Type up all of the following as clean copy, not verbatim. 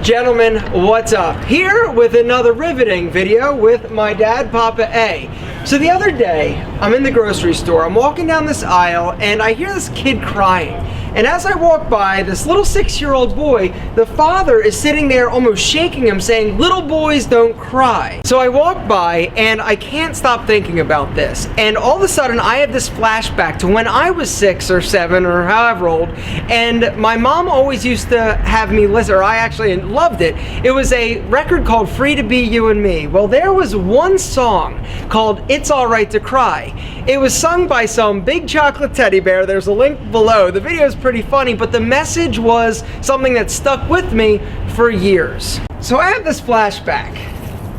Gentlemen, what's up? Here with another riveting video with my dad, Papa A. So the other day, I'm in the grocery store, I'm walking down this aisle, and I hear this kid crying. And as I walk by, this little 6-year-old boy, the father is sitting there almost shaking him, saying, "Little boys don't cry." So I walk by, and I can't stop thinking about this. And all of a sudden, I have this flashback to when I was 6 or 7 or however old, and my mom always used to have me listen, or I actually loved it. It was a record called Free to Be You and Me. Well, there was one song called It's Alright to Cry. It was sung by some big chocolate teddy bear. There's a link below. The video is pretty funny, but the message was something that stuck with me for years. So I have this flashback,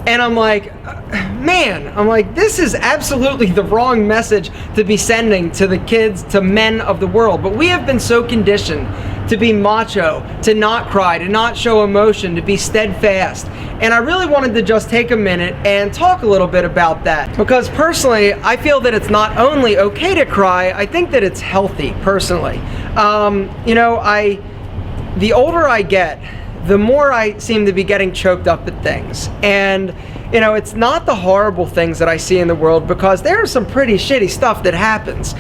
and I'm like, man, this is absolutely the wrong message to be sending to the kids, to men of the world. But we have been so conditioned to be macho, to not cry, to not show emotion, to be steadfast. And I really wanted to just take a minute and talk a little bit about that. Because personally, I feel that it's not only okay to cry, I think that it's healthy, personally. The older I get, the more I seem to be getting choked up at things. And it's not the horrible things that I see in the world, because there's some pretty shitty stuff that happens.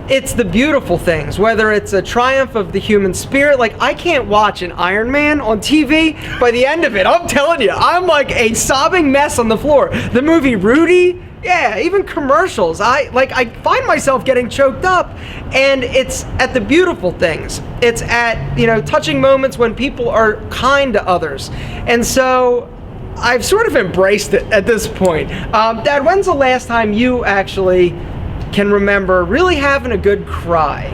It's the beautiful things, whether it's a triumph of the human spirit. Like, I can't watch an Iron Man on TV. By the end of it, I'm telling you, I'm like a sobbing mess on the floor. The movie Rudy, yeah, even commercials. I find myself getting choked up, and it's at the beautiful things. It's at, touching moments when people are kind to others. And so I've sort of embraced it at this point. Dad, when's the last time you actually can remember really having a good cry?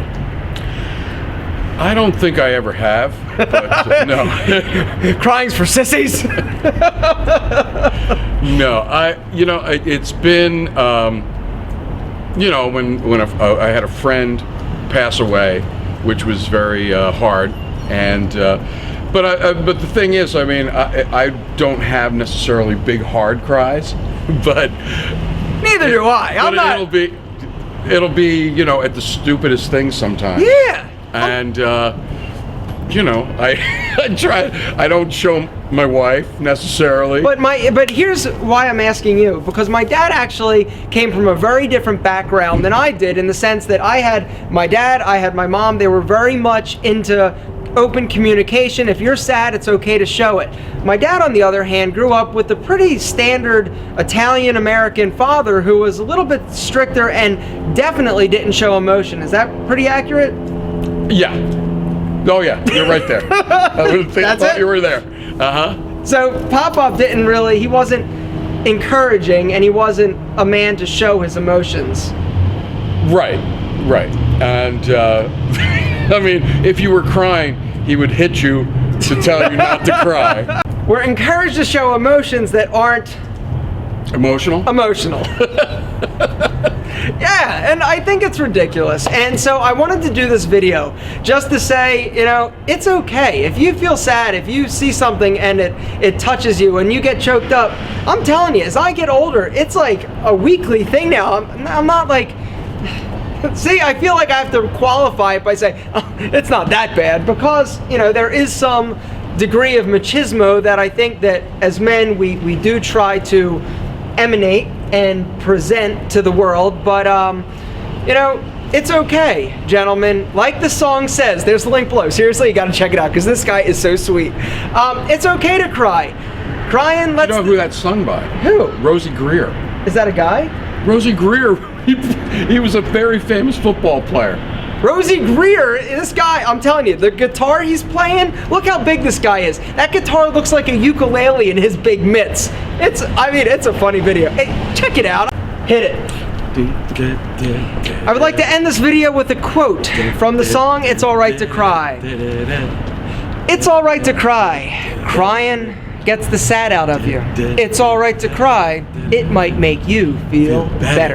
I don't think I ever have, but no. Crying's for sissies? No, it's been, when I had a friend pass away, which was very hard, and but the thing is, I don't have necessarily big hard cries, but neither do I. It'll be at the stupidest things sometimes. Yeah. And I try. I don't show my wife necessarily. But here's why I'm asking you, because my dad actually came from a very different background than I did, in the sense that I had my dad, I had my mom. They were very much into open communication. If you're sad, it's okay to show it. My dad, on the other hand, grew up with a pretty standard Italian-American father who was a little bit stricter and definitely didn't show emotion. Is that pretty accurate? Yeah. Oh yeah, you're right there. I thought you were there. Uh-huh. So Pop-Up he wasn't encouraging, and he wasn't a man to show his emotions. Right. And if you were crying, he would hit you to tell you not to cry. We're encouraged to show emotions that aren't emotional. Yeah, and I think it's ridiculous. And so I wanted to do this video just to say, it's okay. If you feel sad, if you see something and it touches you and you get choked up, I'm telling you, as I get older, it's like a weekly thing now. I'm not like... See, I feel like I have to qualify it by saying, oh, it's not that bad, because, there is some degree of machismo that I think that as men we do try to emanate and present to the world. But, it's okay, gentlemen. Like the song says, there's the link below. Seriously, you gotta check it out, because this guy is so sweet. It's okay to cry. Crying, let's... You know who that's sung by? Who? Rosie Greer. Is that a guy? Rosie Greer. He was a very famous football player. Rosie Greer, this guy, I'm telling you, the guitar he's playing, look how big this guy is. That guitar looks like a ukulele in his big mitts. It's a funny video. Hey, check it out. Hit it. I would like to end this video with a quote from the song It's Alright to Cry. It's alright to cry. Crying gets the sad out of you. It's alright to cry. It might make you feel better.